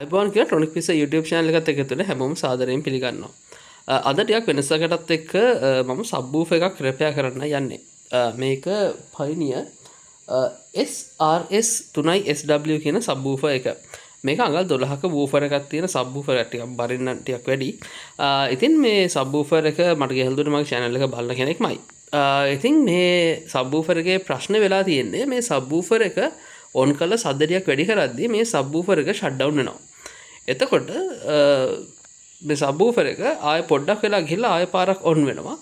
අයිබෝන් කියලා ටොනික් පිස YouTube channel එකත් එක්ක තුනේ හැමෝම සාදරයෙන් පිළිගන්නවා. අද ටිකක් වෙනසකටත් එක්ක මම සබ්වූෆර් එකක් රිපෙයාර් කරන්න යන්නේ. මේක Pioneer SRS 3SW කියන සබ්වූෆර් එක. මේක අඟල් 12ක වූෆර් එකක් තියෙන සබ්වූෆර් එකක් ටිකක් බරින්න ටිකක් වැඩි. ඉතින් මේ සබ්වූෆර් එක මට ගෙහල් දුන්නේ මගේ channel එක බලන කෙනෙක්මයි. ඉතින් මේ සබ්වූෆර් එකේ ප්‍රශ්නේ වෙලා තියෙන්නේ මේ සබ්වූෆර් එක ඔන් කළා සද්දයක් වැඩි කරද්දී මේ සබ්වූෆර් එක ෂට් ඩවුන් වෙනවා. එතකොට මේ සබ්වූෆර් එක ආයෙ පොඩ්ඩක් වෙලා ගිහලා ආයෙ පාරක් ඔන් වෙනවා.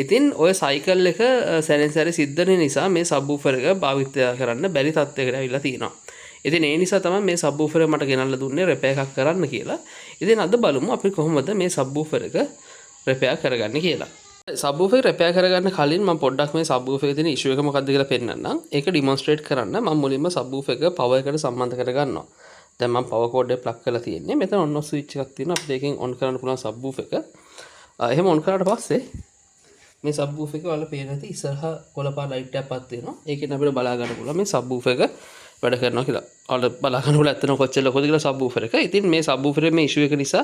ඉතින් ඔය සයිකල් එක සැරෙන් සැරේ සිද්ධ වෙන නිසා මේ සබ්වූෆර් එක භාවිත කරන්න බැරි තත්යකට ඇවිල්ලා තියෙනවා. ඉතින් ඒ නිසා තමයි මේ සබ්වූෆර් එක මට ගෙනල්ලා දුන්නේ රිපෙයාර් එකක් කරන්න කියලා. ඉතින් අද බලමු අපි කොහොමද මේ සබ්වූෆර් එක රිපෙයාර් කරගන්නේ කියලා. සබ්වූෆර් එක රිපෙයාර් කරගන්න කලින් මම පොඩ්ඩක් මේ සබ්වූෆර් එකේ තියෙන ඉෂුව එක මොකක්ද කියලා පෙන්නන්නම්. ඒක ඩෙමොන්ස්ට්‍රේට් කරන්න මම මුලින්ම සබ්වූෆර් එක පවර් එකට සම්බන්ධ කරගන්නවා. දැන් මම පවර් කෝඩ් එක ප්ලග් කරලා තියෙන්නේ. මෙතන ඔන් ඔෆ් ස්විච් එකක් තියෙනවා. අපිට ඒකෙන් ඔන් කරන්න පුළුවන් සබ්වූෆර් එක. එහෙම ඔන් කරාට පස්සේ මේ සබ්වූෆර් එක වල පේන ඇති ඉස්සරහා කොළපාර ලයිට් එකක් පත් වෙනවා. ඒකෙන් අපිට බලා ගන්න පුළුවන් මේ සබ්වූෆර් එක වැඩ කරනවා කියලා. ඔයාලට බලා ගන්න පුළුවන් ඇත්තටම කොච්චර ලොකද කියලා සබ්වූෆර් එක. ඉතින් මේ සබ්වූෆර් එකේ මේ ඉෂුව එක නිසා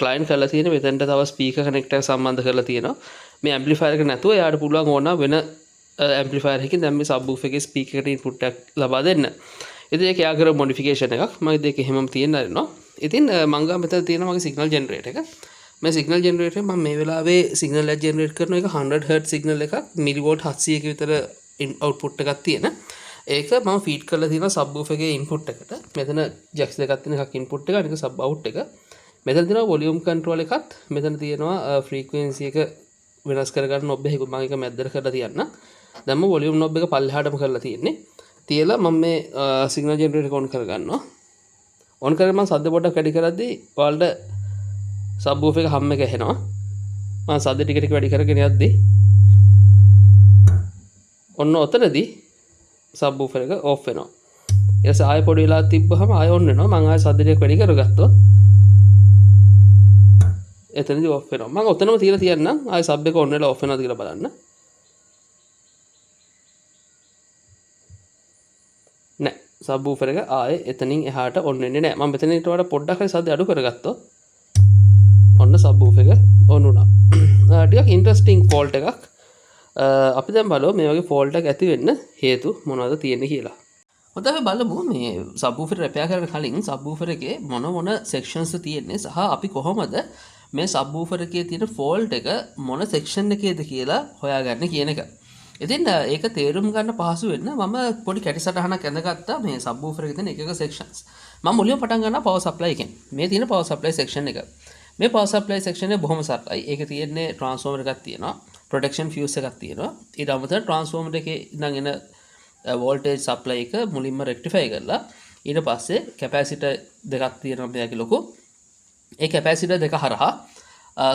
ක්ලයන්ට් කරලා තියෙන මෙතනට තව ස්පීකර් කනෙක්ටර් එක සම්බන්ධ කරලා තියෙනවා. මේ ඇම්ප්ලිෆයර් එක නැතුව එයාට පුළුවන් ඕන වෙන ඇම්ප්ලිෆයර් එකකින් දැන් මේ සබ්වූෆර් එකේ ස්පීකර් එකට ඉන්පුට් එකක් ලබා දෙන්න. ඉතින් ඒක යා කර මොඩිෆිකේෂන් එකක්. මම ඒක එහෙමම තියෙන්න හරිනවා. ඉතින් මං ගා මෙතන තියෙනවා මගේ සිග්නල් ජෙනරේටර් එක. මේ සිග්නල් ජෙනරේටර් මම මේ වෙලාවේ සිග්නල් එක ජෙනරේට් කරන එක 100 Hz සිග්නල් එකක් මිලිවෝල්ට් 700ක විතර අවුට්පුට් එකක් තියෙන. ඒක මම ෆීඩ් කරලා තියෙනවා සබ්වූෆර් එකේ ඉන්පුට් එකට. මෙතන ජැක්ස් දෙකක් තියෙන එකක් ඉන්පුට් එක අනික සබ් අවුට් එක. මෙතන තියෙනවා වොලියුම් කන්ට්‍රෝල් එකත්. මෙතන තියෙනවා ෆ්‍රීකවෙන්සි එක වෙනස් කරගන්න නොබ් එක මම එක මැද්දට කරලා තියන්න. දැන් මම වොලියුම් නොබ් එක පල්ලෙහාටම කරලා තියෙන්නේ. තියලා මම මේ සිග්නල් ජෙනරේටර් එක ඔන් කරගන්නවා. ඔන් කරගෙන මම සද්ද පොඩ්ඩක් වැඩි කරද්දී ඔයාලට සබ්වූෆර් එක හම් එක ඇහෙනවා. මම සද්ද ටික ටික වැඩි කරගෙන යද්දී ඔන්න ඔතනදී සබ්වූෆර් එක ඕෆ් වෙනවා. ඊට පස්සේ ආයෙ පොඩි වෙලා තිබ්බහම ආයෙ ඔන් වෙනවා. මම ආයෙ සද්ද ටික වැඩි කරගත්තොත් එතනදී ඕෆ් වෙනවා. මම ඔතනම තියලා තියන්නම්. ආයෙ සබ් එක ඔන් වෙලා ඕෆ් වෙනවද කියලා බලන්න. නෑ සබ්වූෆර් එක ආයේ එතනින් එහාට ඔන් වෙන්නේ නෑ. මම මෙතන ඊට වඩා පොඩ්ඩක් හරි සද්ද අඩු කරගත්තොත් ඔන්න සබ්වූෆර් එක ඔන් වුණා. ටිකක් ඉන්ටරෙස්ටිං ෆෝල්ට් එකක්. අපි දැන් බලමු මේ වගේ ෆෝල්ට් එකක් ඇති වෙන්න හේතු මොනවද තියෙන්නේ කියලා. හොඳයි අපි බලමු මේ සබ්වූෆර් රිපෙයාර් කරන්න කලින් සබ්වූෆර් එකේ මොන සෙක්ෂන්ස් තියෙන්නේ සහ අපි කොහොමද මේ සබ්වූෆර් එකේ තියෙන ෆෝල්ට් එක මොන සෙක්ෂන් එකේද කියලා හොයාගන්න කියන එක. ඉතින් ඒක තේරුම් ගන්න පහසු වෙන්න මම පොඩි කැටි සටහනක් ඇඳගත්තා මේ සබ්වූෆර් එකේ තියෙන එක සෙක්ෂන්ස්. මම මුලින්ම පටන් ගන්නවා පවර් සප්ලයි එකෙන්. මේ තියෙන පවර් සප්ලයි සෙක්ෂන් එක. මේ පවර් සප්ලයි සෙක්ෂන් එක බොහොම සරලයි. ඒකේ තියෙන්නේ ට්‍රාන්ස්ෆෝමර් එකක් තියෙනවා. ප්‍රොටෙක්ෂන් ෆියුස් එකක් තියෙනවා. ඊට අමතරව ට්‍රාන්ස්ෆෝමර් එකේ ඉඳන් එන වෝල්ටේජ් සප්ලයි එක මුලින්ම රෙක්ටිෆයි කරලා ඊට පස්සේ කැපැසිටර් දෙකක් තියෙනවා මෙයාගේ ලොකු. ඒ කැපැසිටර් දෙක හරහා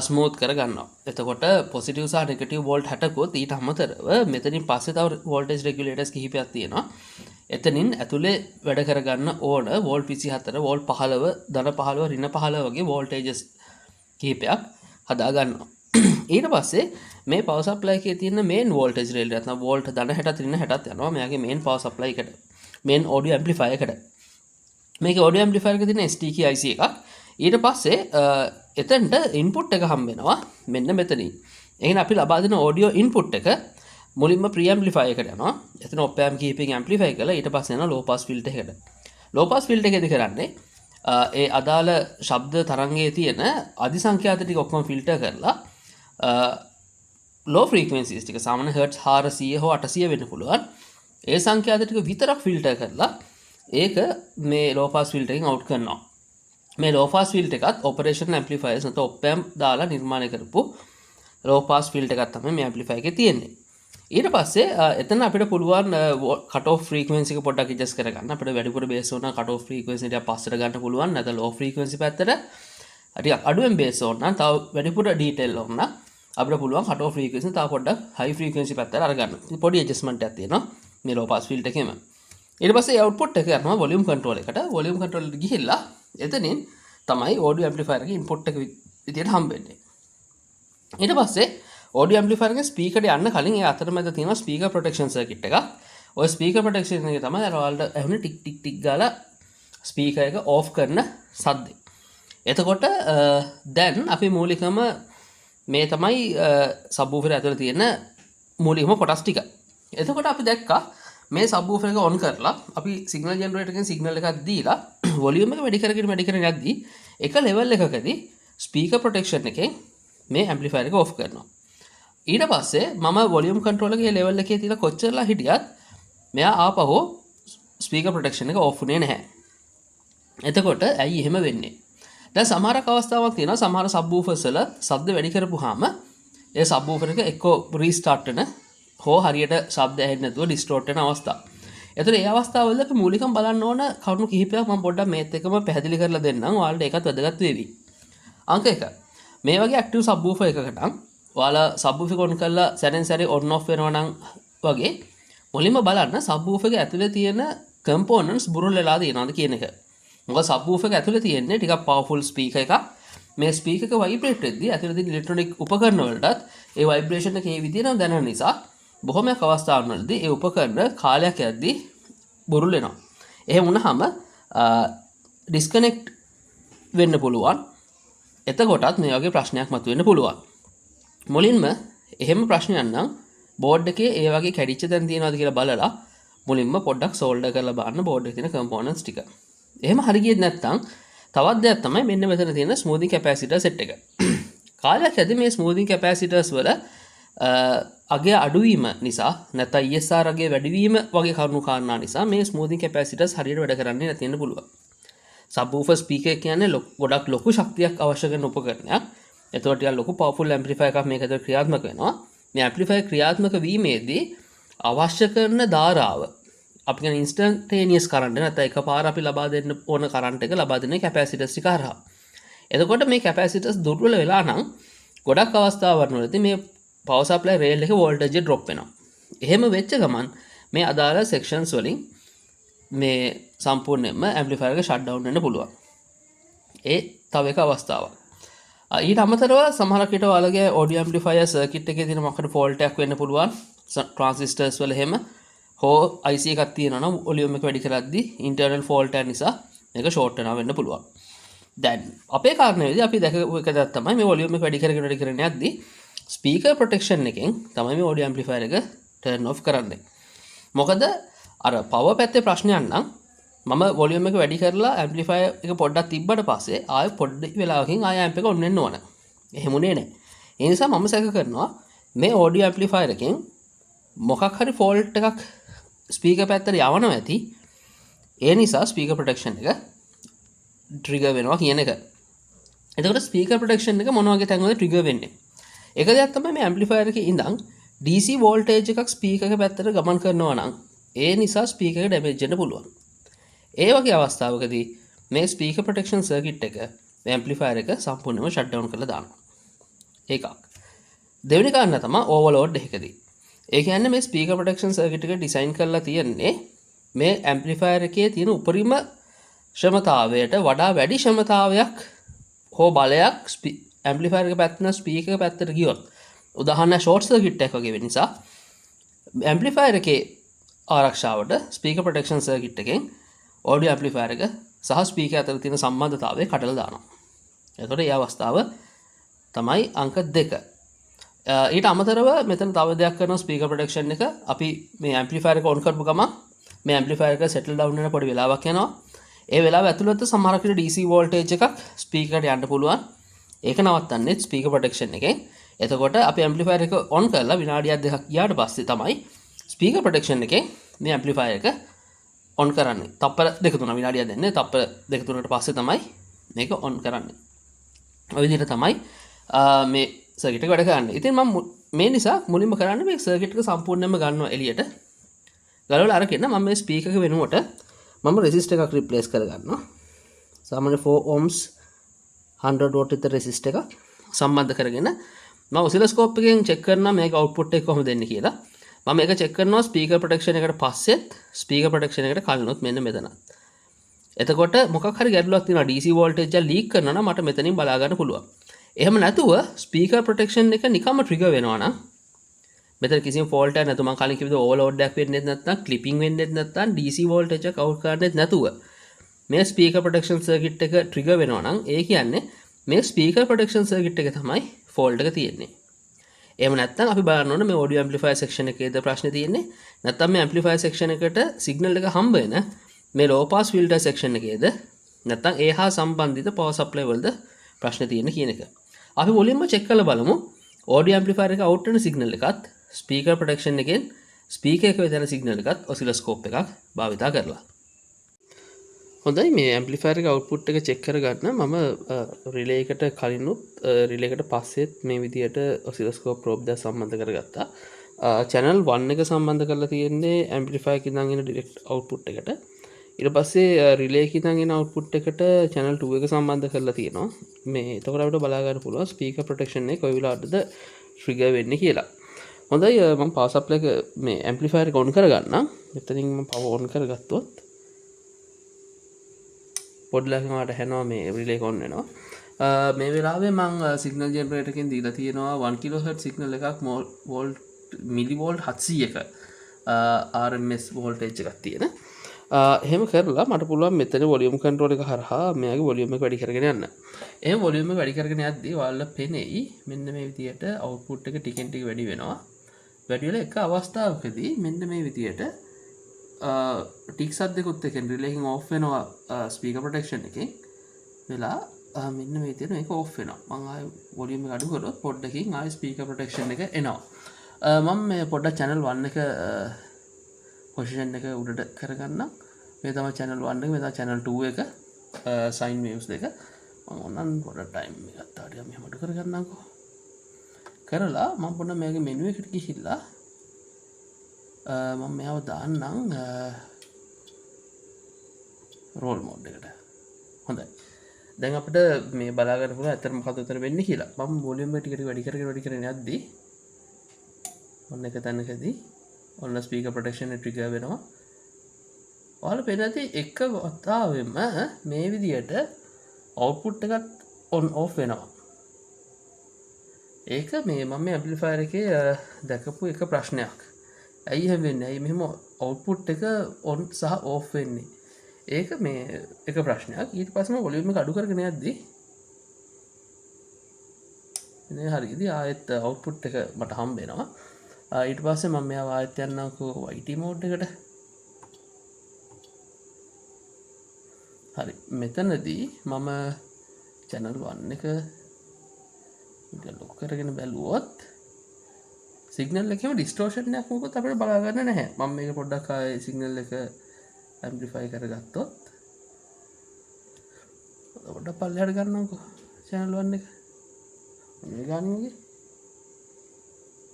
ස්මූත් කර ගන්නවා. එතකොට පොසිටිව් සහ නෙගටිව් වෝල්ට් 60කොත් ඊට අමතරව මෙතනින් පස්සේ තව වෝල්ටේජ් රෙගියුලේටර්ස් කිහිපයක් තියෙනවා. එතනින් ඇතුලේ වැඩ කරගන්න ඕන වෝල්ට් 24 වෝල්ට් 15 ධන 15 ඍණ 15 වගේ වෝල්ටේජස් කිහිපයක් හදා ගන්නවා. ඊට පස්සේ මේ පවර් සප්ලයි එකේ තියෙන මේන් වෝල්ටේජ් රේල් එක නැත්නම් වෝල්ට් ධන 60 ඍණ 60ත් යනවා මෙයාගේ මේන් පවර් සප්ලයි එකට. මේන් ඔඩියෝ ඇම්ප්ලිෆයර් එකට. මේකේ ඔඩියෝ ඇම්ප්ලිෆයර් එකේ තියෙන STK IC එකක්. ඊට පස්සේ එතනට ඉන්පුට් එක හම්බ වෙනවා මෙන්න මෙතනින්. එහෙනම් අපි ලබා දෙන ඔඩියෝ ඉන්පුට් එක මුලින්ම ප්‍රී ඇම්ප්ලිෆයර් එකට යනවා. එතන ඔප් ඇම්ප් කීපින් ඇම්ප්ලිෆයි කරලා ඊට පස්සේ යනවා ලෝ පාස් ෆිල්ටර් එකට. ලෝ පාස් ෆිල්ටර් එකේදී කරන්නේ ඒ අදාළ ශබ්ද තරංගයේ තියෙන අධි සංඛ්‍යාත ටික ඔක්කොම ෆිල්ටර් කරලා ලෝ ෆ්‍රීකවෙන්සිස් ටික සාමාන්‍ය හර්ට්ස් 400 හෝ 800 වෙන්න පුළුවන්. ඒ සංඛ්‍යාත ටික විතරක් ෆිල්ටර් කරලා ඒක මේ ලෝ පාස් ෆිල්ටර් එකෙන් අවුට් කරනවා. මේ ලෝ පාස් ෆිල්ටර් එකත් ඔපරේෂනල් ඇම්ප්ලිෆයර්ස් නැත්නම් ඔප් ඇම්ප් දාලා නිර්මාණය කරපු ලෝ පාස් ෆිල්ටර් එකක් තමයි මේ ඇම්ප්ලිෆයර් එකේ තියෙන්නේ. ඊට පස්සේ එතන අපිට පුළුවන් කට් ඔෆ් ෆ්‍රීකවෙන්සි එක පොඩ්ඩක් ඇඩ්ජස්ට් කරගන්න. අපිට වැඩිපුර බේස් වුණා කට් ඔෆ් ෆ්‍රීකවෙන්සි එක පස්සට ගන්න පුළුවන්. නැත්නම් ලෝ ෆ්‍රීකවෙන්සි පැත්තට ටිකක් අඩුවෙන් බේස් වුණා නම් තව වැඩිපුර ඩීටේල් වුණා නම් අපිට පුළුවන් කට් ඔෆ් ෆ්‍රීකවෙන්සි තව පොඩ්ඩක් හයි ෆ්‍රීකවෙන්සි පැත්තට අරගන්න. පොඩි ඇඩ්ජස්ට්මන්ට් එකක් තියෙනවා මේ ලෝ පාස් ෆිල්ටර් එකේම. ඊට පස්සේ අවුට්පුට් එක යනවා වොලියුම් කන්ට්‍රෝල් එකට. වොලියුම් කන්ට්‍රෝල් එකට ගිහිල්ලා එතනින් තමයි ඔඩියෝ ඇම්ප්ලිෆයර් එකේ ඉන්පුට් එක විදියට හම්බෙන්නේ. ඊට පස්සේ ඔඩියෝ ඇම්ප්ලිෆයර් එකේ ස්පීකර් යන්න කලින් ඒ අතරමැද තියෙනවා ස්පීකර් ප්‍රොටෙක්ෂන් සර්කිට් එකක්. ඔය ස්පීකර් ප්‍රොටෙක්ෂන් එකේ තමයි ඔයාලට ඇහුනේ ටික් ටික් ටික් ගාලා ස්පීකර් එක ඕෆ් කරන සද්දේ. එතකොට දැන් අපි මූලිකම මේ තමයි සබ්වූෆර් ඇතුළේ තියෙන මූලිකම කොටස් ටික. එතකොට අපි දැක්කා මේ සබ්වූෆර් එක ඔන් කරලා අපි සිග්නල් ජෙනරේටර් එකෙන් සිග්නල් එකක් දීලා වොලියුම් එක වැඩි කරගෙන යද්දී එක ලෙවල් එකකදී ස්පීකර් ප්‍රොටෙක්ෂන් එකෙන් මේ ඇම්ප්ලිෆයර් එක ඕෆ් කරනවා. ඊට පස්සේ මම වොලියුම් කන්ට්‍රෝලර් එකේ ලෙවල් එකේ තියලා කොච්චරලා හිටියත් මෙයා ආපහු ස්පීකර් ප්‍රොටෙක්ෂන් එක ඕෆ් වුණේ නැහැ. එතකොට ඇයි එහෙම වෙන්නේ? දැන් සමහරක් අවස්ථාවක් තියෙනවා සමහර සබ්වූෆර්ස් වල ශබ්ද වැඩි කරපුවාම ඒ සබ්වූෆර් එක එක්කෝ රීස්ටාර්ට් වෙන හෝ හරියට ශබ්ද ඇහෙන්නේ නැතුව ඩිස්ටෝර්ට් වෙන අවස්ථා. එතකොට ඒ අවස්ථාවවල අපි මූලිකව බලන්න ඕන කරුණු කිහිපයක් මම පොඩ්ඩක් මේත් එක්කම පැහැදිලි කරලා දෙන්නම්. ඔයාලට ඒකත් වැදගත් වේවි. අංක 1. මේ වගේ ඇක්ටිව් සබ්වූෆර් එකකට නම් ඔයාලා සබ්වූෆර් එක ඔන් කරලා සැරෙන් සැරේ ඔන් ඔෆ් වෙනවා නම් වගේ මුලින්ම බලන්න සබ්වූෆර් එක ඇතුලේ තියෙන කම්පෝනන්ට්ස් බුරුල් වෙලා තියෙනවද කියන එක. මොකද සබ්වූෆර් එක ඇතුලේ තියෙන්නේ ටිකක් පවර්ෆුල් ස්පීකර් එකක්. මේ ස්පීකර් එක වයිබ්‍රේට් වෙද්දී ඇතුලේ තියෙන ඉලෙක්ට්‍රොනික උපකරණ වලටත් ඒ වයිබ්‍රේෂන් එක ඒ විදිහටම දැනෙන නිසා බොහොමයක් අවස්ථාවලදී ඒ උපකරණ කාලයක් යද්දී බුරුල් වෙනවා. එහෙම වුණාම ඩිස්කනෙක්ට් වෙන්න පුළුවන්. එතකොටත් මේ වගේ ප්‍රශ්නයක් මතුවෙන්න පුළුවන්. මුලින්ම එහෙම ප්‍රශ්නයක් නම් බෝඩ් එකේ ඒ වගේ කැඩිච්ච තැන් තියෙනවද කියලා බලලා මුලින්ම පොඩ්ඩක් සෝල්ඩර් කරලා බලන්න බෝඩ් එකේ තියෙන කම්පෝනන්ට්ස් ටික. එහෙම හරි ගියෙත් නැත්නම් තවත් දෙයක් තමයි මෙන්න මෙතන තියෙන ස්මූතින් කැපැසිටර් සෙට් එක. කාලයක් ඇද්දී මේ ස්මූතින් කැපැසිටර්ස් වල අගේ අඩුවීම නිසා නැත්නම් ESR අගේ වැඩිවීම වගේ කරුණු කාරණා නිසා මේ ස්මූතින් කැපැසිටර්ස් හරියට වැඩ කරන්නේ නැති වෙන්න පුළුවන්. සබ්වූෆර් ස්පීකර් කියන්නේ ගොඩක් ලොකු ශක්තියක් අවශ්‍ය කරන උපකරණයක්. එතකොට ටිකක් ලොකු පවර්ෆුල් ඇම්ප්ලිෆයර් එකක් මේකට ක්‍රියාත්මක වෙනවා. මේ ඇම්ප්ලිෆයර් ක්‍රියාත්මක වීමේදී අවශ්‍ය කරන ධාරාව අපි කියන ඉන්ස්ටන්ටේනියස් කරන්ට් නැත්නම් එකපාර අපි ලබා දෙන්න ඕන කරන්ට් එක ලබා දෙන්නේ කැපැසිටර්ස් ටික හරහා. එතකොට මේ කැපැසිටර්ස් දුර්වල වෙලා නම් ගොඩක් අවස්ථාවන් වලදී මේ පවර් සප්ලයි රේල් එකේ වෝල්ටේජ් එක ඩ්‍රොප් වෙනවා. එහෙම වෙච්ච ගමන් මේ අදාළ සෙක්ෂන්ස් වලින් මේ සම්පූර්ණයෙන්ම ඇම්ප්ලිෆයර් එක ෂට් ඩවුන් වෙන්න පුළුවන්. ඒ තව එක අවස්ථාවක්. ඊට අමතරව සමහරක් විට ඔයාලගේ ඔඩියෝ ඇම්ප්ලිෆයර් සර්කිට් එකේ තියෙන මොකද ෆෝල්ට් එකක් වෙන්න පුළුවන්. ට්‍රාන්සිස්ටර්ස් වල එහෙම හෝ IC එකක් තියෙනවා නම් වොලියුම් එක වැඩි කරද්දී ඉන්ටර්නල් ෆෝල්ට් එක නිසා මේක ෂෝට් වෙන්න පුළුවන්. දැන් අපේ කාරණේදී අපි දැකපු එක තමයි මේ වොලියුම් එක වැඩි කරගෙන යද්දී ස්පීකර් ප්‍රොටෙක්ෂන් එකෙන් තමයි මේ ඔඩියෝ ඇම්ප්ලිෆයර් එක ටර්න් ඔෆ් කරන්නේ. මොකද අර පවර් පැත්තේ ප්‍රශ්නයක් නම් මම වොලියුම් එක වැඩි කරලා ඇම්ප්ලිෆයර් එක පොඩ්ඩක් තිබ්බට පස්සේ ආයෙ පොඩ්ඩ වෙලාවකින් ආයෙ ඇම්ප් එක ඔන් වෙන්න ඕන. එහෙමුනේ නැහැ. ඒ නිසා මම සැක කරනවා මේ ඔඩියෝ ඇම්ප්ලිෆයර් එකෙන් මොකක් හරි ෆෝල්ට් එකක් ස්පීකර් පැත්තට යවනවා ඇති. ඒ නිසා ස්පීකර් ප්‍රොටෙක්ෂන් එක ට්‍රිගර් වෙනවා කියන එක. එතකොට ස්පීකර් ප්‍රොටෙක්ෂන් එක මොන වගේ තැන්වලද ට්‍රිගර් වෙන්නේ? එක දෙයක් තමයි මේ ඇම්ප්ලිෆයර් එකේ ඉඳන් DC වෝල්ටේජ් එකක් ස්පීකර් එක පැත්තට ගමන් කරනවා නම් ඒ නිසා ස්පීකර් එක ඩැමේජ් වෙන්න පුළුවන්. ඒ වගේ අවස්ථාවකදී මේ ස්පීකර් ප්‍රොටෙක්ෂන් සර්කිට් එක මේ ඇම්ප්ලිෆයර් එක සම්පූර්ණයෙන්ම ෂට් ඩවුන් කරලා දානවා. ඒකක්. දෙවෙනි කාරණා තමයි ඕවර්ලෝඩ් එකකදී. ඒ කියන්නේ මේ ස්පීකර් ප්‍රොටෙක්ෂන් සර්කිට් එක ඩිසයින් කරලා තියෙන්නේ මේ ඇම්ප්ලිෆයර් එකේ තියෙන උපරිම ක්ෂමතාවයට වඩා වැඩි ක්ෂමතාවයක් හෝ බලයක් ඇම්ප්ලිෆයර් එක පැත්තෙන් ස්පීකර් එක පැත්තට ගියොත් උදාහරණ ෂෝට් සර්කිට් එකක් වගේ වෙන නිසා ඇම්ප්ලිෆයර් එකේ ආරක්ෂාවට ස්පීකර් ප්‍රොටෙක්ෂන් සර්කිට් එකෙන් ඔඩියෝ ඇම්ප්ලිෆයර් එක සහ ස්පීකර් අතර තියෙන සම්බන්ධතාවය කඩලා දානවා. එතකොට මේ අවස්ථාව තමයි අංක 2. ඊට අමතරව මෙතන තව දෙයක් කරනවා ස්පීකර් ප්‍රොටෙක්ෂන් එක. අපි මේ ඇම්ප්ලිෆයර් එක ඔන් කරපු ගමන් මේ ඇම්ප්ලිෆයර් එක සෙටල් ඩවුන් වෙන පොඩි වෙලාවක් යනවා. ඒ වෙලාව ඇතුළත සමහරක් විට DC වෝල්ටේජ් එකක් ස්පීකර් එකට යන්න පුළුවන්. ඒක නවත්තන්නේ ස්පීකර් ප්‍රොටෙක්ෂන් එකෙන්. එතකොට අපි ඇම්ප්ලිෆයර් එක ඔන් කරලා විනාඩියක් දෙකක් ගියාට පස්සේ තමයි ස්පීකර් ප්‍රොටෙක්ෂන් එකෙන් මේ ඇම්ප්ලිෆයර් එක ඔන් කරන්නේ. තප්පර දෙක තුන විනාඩියක් දෙන්නේ. තප්පර දෙක තුනකට පස්සේ තමයි මේක ඔන් කරන්නේ. ඔය විදිහට තමයි මේ සර්කිට් එක වැඩ කරන්නේ. ඉතින් මම මේ නිසා මුලින්ම කරන්නේ මේ සර්කිට් එක සම්පූර්ණයෙන්ම ගන්නවා එළියට. ගලවලා අරගෙන මම මේ ස්පීකර් එක වෙනුවට මම රෙසිස්ටර් එකක් රිප්ලේස් කරගන්නවා. සාමාන්‍ය 4 ohms 100 watt විතර රෙසිස්ටර් එකක් සම්බන්ධ කරගෙන මම ඔසිලොස්කෝප් එකෙන් චෙක් කරනවා මේක අවුට්පුට් එක කොහොමද දෙන්නේ කියලා. මම මේක චෙක් කරනවා ස්පීකර් ප්‍රොටෙක්ෂන් එකට පස්සෙත් ස්පීකර් ප්‍රොටෙක්ෂන් එකට කලිනුත් මෙන්න මෙතන. එතකොට මොකක් හරි ගැටලුවක් තියෙනවා DC වෝල්ටේජ් එක ලීක් කරනවා නම් මට මෙතනින් බලා ගන්න පුළුවන්. එහෙම නැතුව ස්පීකර් ප්‍රොටෙක්ෂන් එක නිකම්ම ට්‍රිගර් වෙනවා නම් මෙතන කිසිම ෆෝල්ට් එකක් නැතුව මම කලින් කිව්ව ඕවර්ලෝඩ් එකක් වෙන්නේ නැත්නම් ක්ලිපින් වෙන්නේ නැත්නම් DC වෝල්ටේජ් එක අවුට් කරන්නේ නැතුව මේ ස්පීකර් ප්‍රොටෙක්ෂන් සර්කිට් එක ට්‍රිගර් වෙනවා නම් ඒ කියන්නේ මේ ස්පීකර් ප්‍රොටෙක්ෂන් සර්කිට් එක තමයි ෆෝල්ට් එක තියෙන්නේ. එහෙම නැත්නම් අපි බලන්න ඕනේ මේ ඔඩියෝ ඇම්ප්ලිෆයර් සෙක්ෂන් එකේද ප්‍රශ්නේ තියෙන්නේ නැත්නම් මේ ඇම්ප්ලිෆයර් සෙක්ෂන් එකට සිග්නල් එක හම්බ වෙන මේ ලෝ පාස් ෆිල්ටර් සෙක්ෂන් එකේද නැත්නම් ඒ හා සම්බන්ධිත පවර් සප්ලයි වලද ප්‍රශ්නේ තියෙන්නේ කියන එක. අපි මුලින්ම චෙක් කරලා බලමු ඔඩියෝ ඇම්ප්ලිෆයර් එක අවුට් වෙන සිග්නල් එකත් ස්පීකර් ප්‍රොටෙක්ෂන් එකෙන් ස්පීකර් එකේ දෙන සිග්නල් එකත් ඔසිලොස්කෝප් එකක් භාවිතා කරලා. හොඳයි මේ ඇම්ප්ලිෆයර් එක අවුට්පුට් එක චෙක් කරගන්න මම රිලේ එකට කලිනුත් රිලේ එකට පස්සෙත් මේ විදියට ඔසිලොස්කෝප් ප්‍රෝබ් එක සම්බන්ධ කරගත්තා. channel 1 එක සම්බන්ධ කරලා තියෙන්නේ ඇම්ප්ලිෆයර් එකකින් ඉඳන් එන ඩිරෙක්ට් අවුට්පුට් එකට. ඊට පස්සේ රිලේ එකකින් ඉඳන් එන අවුට්පුට් එකට channel 2 එක සම්බන්ධ කරලා තියෙනවා. මේ එතකොට අපිට බලා ගන්න පුළුවන් ස්පීකර් ප්‍රොටෙක්ෂන් එක කොයි වෙලාවටද ට්‍රිගර් වෙන්නේ කියලා. හොඳයි මම පවර් සප්ලයි එක මේ ඇම්ප්ලිෆයර් එක ඔන් කරගන්නම්. මෙතනින් මම පවර් ඔන් කරගත්තොත් පොඩ්ඩලකමට හැනවා මේ රිලේ එක ඔන් වෙනවා. මේ වෙලාවේ මම සිග්නල් ජෙනරේටර් එකෙන් දීලා තියෙනවා 1 kHz සිග්නල් එකක් වෝල්ට් මිලි වෝල්ට් 700ක RMS වෝල්ටේජ් එකක් තියෙන. එහෙම කරලා මට පුළුවන් මෙතන වොලියුම් කන්ට්‍රෝල් එක හරහා මෙයාගේ වොලියුම් එක වැඩි කරගෙන යන්න. එහෙම වොලියුම් එක වැඩි කරගෙන යද්දී ඔයාලට පෙනෙයි මෙන්න මේ විදියට අවුට්පුට් එක ටිකෙන් ටික වැඩි වෙනවා. වැඩි වෙලා එක අවස්ථාවකදී මෙන්න මේ විදියට ටික් සද්දකුත් එකෙන් රිලේ එකෙන් ඕෆ් වෙනවා ස්පීකර් ප්‍රොටෙක්ෂන් එකෙන් වෙලා මෙන්න මේ විදියට මේක ඕෆ් වෙනවා. මම ආයෙ වොලියුම් එක අඩු කරොත් පොඩ්ඩකින් ආයෙ ස්පීකර් ප්‍රොටෙක්ෂන් එක එනවා. මම මේ පොඩ්ඩක් channel 1 එක පොසිෂන් එක උඩට කරගන්නම්. මේ තමයි channel 1 එක මේ තමයි channel 2 එක sine waves දෙක. මම ඕනනම් පොඩ්ඩක් time එක ගත්තා. ටිකක් මෙහෙම අඩු කරගන්නම්කෝ. කරලා මම පොඩ්ඩක් මේකේ menu එකට ගිහිල්ලා මම මෙයාව දාන්නම් roll mode එකට. හොඳයි. දැන් අපිට මේ බලා ගන්න පුළුවන් ඇත්තට මොකද උතර වෙන්නේ කියලා. මම volume එක ටික ටික වැඩි කරගෙන යද්දී ඔන්න එක තැනකදී ඔන්න ස්පීකර් ප්‍රොටෙක්ෂන් එක ට්‍රිගර් වෙනවා. ඔයාලා පෙන්නති එක වතාවෙම මේ විදියට අවුට්පුට් එකත් ඔන් ඔෆ් වෙනවා. ඒක මේ මම මේ ඇම්ප්ලිෆයර් එකේ දැකපු එක ප්‍රශ්නයක්. ඇයි එහෙම වෙන්නේ? ඇයි මෙහෙම අවුට්පුට් එක ඔන් සහ ඔෆ් වෙන්නේ? ඒක මේ එක ප්‍රශ්නයක්. ඊට පස්සේ මම වොලියුම් එක අඩු කරගෙන යද්දී ඉතින් හරියදී ආයෙත් අවුට්පුට් එක මට හම්බ වෙනවා. ඊට පස්සේ මම මෙයාව ආයෙත් යන්නම්කෝ YT මෝඩ් එකට. හරි මෙතනදී මම channel 1 එක ලොක් කරගෙන බැලුවොත් සිග්නල් එකේම ඩිස්ටෝෂන් එකක් මොකද අපිට බලා ගන්න නැහැ. මම මේක පොඩ්ඩක් ආයේ සිග්නල් එක ඇම්ප්ලිෆයි කරගත්තොත් පොඩ්ඩක් පල්ලෙහාට ගන්නම්කෝ channel 1 එක. මේ ගානින්ගේ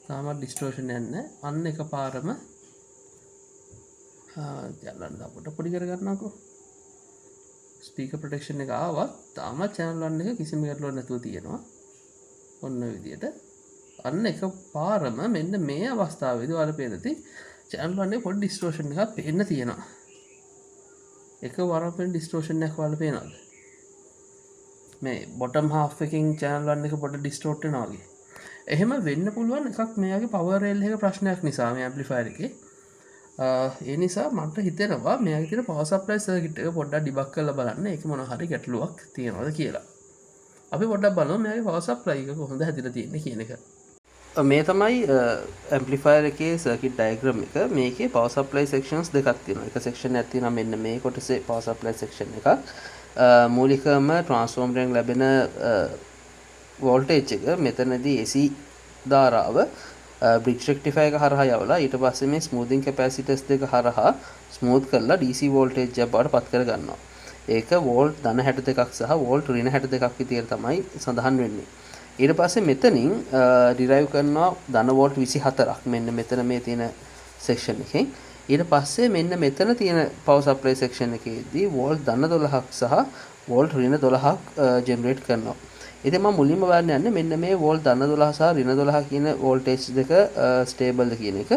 තාමත් ඩිස්ටෝෂන් යන්නේ. අන්න එකපාරම යන්න අපිට පොඩි කරගන්නම්කෝ. ස්පීකර් ප්‍රොටෙක්ෂන් එක ආවත් තාමත් channel 1 එක කිසිම ගැටලුවක් නැතුව තියෙනවා. ඔන්න විදියට අන්න එක පාරම මෙන්න මේ අවස්ථාවේදී ඔයාලා පේනති channel 1 එකේ පොඩි ඩිස්ටෝෂන් එකක් පේන්න තියෙනවා. එක වරක් වෙන ඩිස්ටෝෂන් එකක් ඔයාලා පේනවද? මේ bottom half එකකින් channel 1 එක පොඩි ඩිස්ටෝට් වෙනවා වගේ. එහෙම වෙන්න පුළුවන් එකක් මෙයාගේ power rail එක ප්‍රශ්නයක් නිසා මේ ඇම්ප්ලිෆයර් එකේ. ඒ නිසා මට හිතෙනවා මෙයාගේ තියෙන power supply circuit එක පොඩ්ඩක් ඩිබග් කරලා බලන්න ඒක මොන හරි ගැටලුවක් තියෙනවද කියලා. අපි පොඩ්ඩක් බලමු මෙයාගේ power supply එක කොහොමද හැදිලා තියෙන්නේ කියන එක. මේ තමයි ඇම්ප්ලිෆයර් එකේ සර්කිට් ඩයග්‍රෑම් එක. මේකේ power supply sections දෙකක් තියෙනවා. එක section එකක් තියෙනවා මෙන්න මේ කොටසේ power supply section එකක්. මූලිකවම transformer ලැබෙන voltage එක මෙතනදී AC ධාරාව bridge rectifier එක හරහා යවලා ඊට පස්සේ මේ smoothing capacitors දෙක හරහා smooth කරලා DC voltage එක බවට පත් කර ගන්නවා. ඒක වෝල්ට් ධන 62ක් සහ වෝල්ට් ඍණ 62ක් විදියට තමයි සඳහන් වෙන්නේ. ඊට පස්සේ මෙතනින් ඩිරයිව් කරනවා ධන වෝල්ට් 24ක් මෙන්න මෙතන මේ තියෙන සෙක්ෂන් එකෙන්. ඊට පස්සේ මෙන්න මෙතන තියෙන power supply section එකේදී වෝල්ට් ධන 12ක් සහ වෝල්ට් ඍණ 12ක් ජෙනරේට් කරනවා. ඉතින් මම මුලින්ම බලන්න යන්නේ මෙන්න මේ වෝල්ට් ධන 12 සහ ඍණ 12 කියන වෝල්ටේජ් දෙක ස්ටේබල්ද කියන එක.